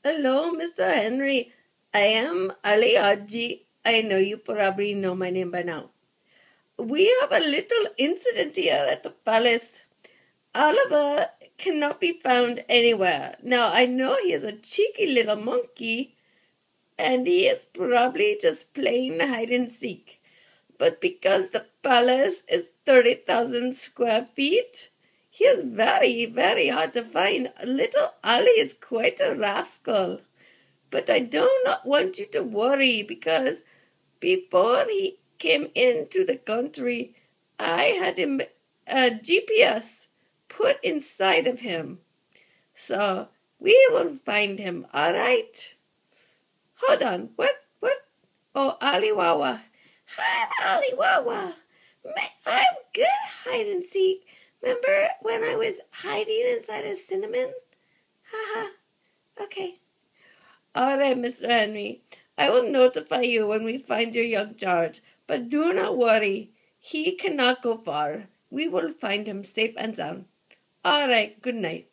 Hello, Mr. Henry. I am Ali Haji. I know you probably know my name by now. We have a little incident here at the palace. Oliver cannot be found anywhere. Now, I know he is a cheeky little monkey, and he is probably just playing hide and seek. But because the palace is 30,000 square feet, he is very, very hard to find. Little Ali is quite a rascal. But I do not want you to worry because before he came into the country, I had him a GPS put inside of him. So we will find him, all right? Hold on. What? Oh, Aliwawa. Hi, Aliwawa. I'm good at hide and seek. Remember when I was hiding inside a cinnamon? Haha. Okay. All right, Mr. Henry. I will notify you when we find your young George, but do not worry. He cannot go far. We will find him safe and sound. All right, good night.